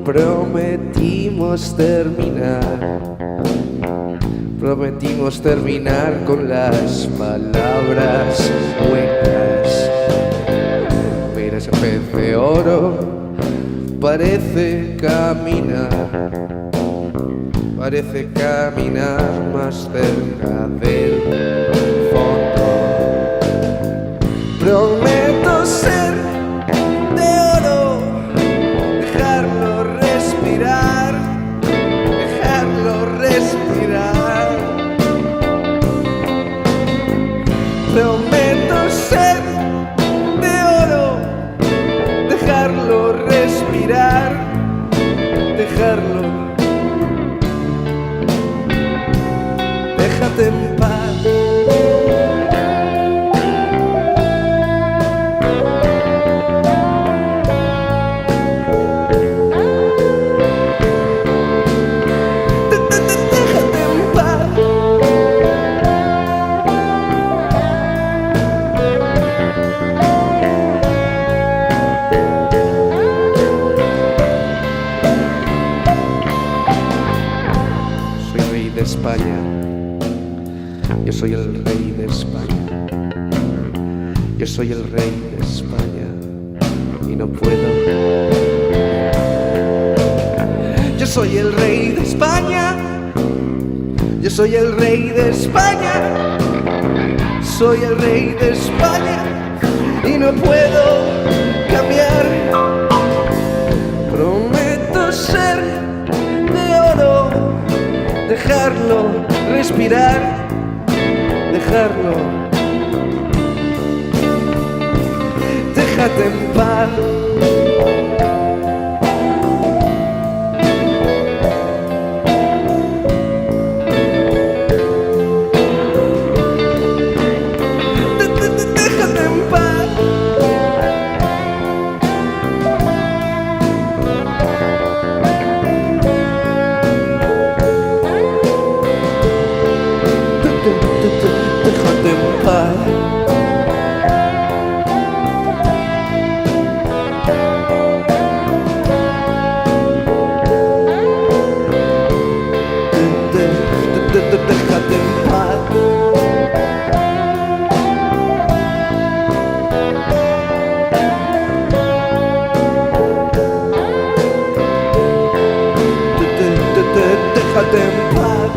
Prometimos terminar con las palabras huecas. Mira ese pez de oro, parece caminar más cerca del fondo. Prometo ser de oro, dejarlo respirar, Prometo ser de oro, dejarlo respirar, déjate en paz. España, yo soy el rey de España, yo soy el rey de España y no puedo. Yo soy el rey de España, yo soy el rey de España, soy el rey de España y no puedo cambiar. Prometo ser de oro, dejarlo respirar, déjate en paz. Déjate en paz. Déjate en paz. Déjate en paz. Déjate en paz.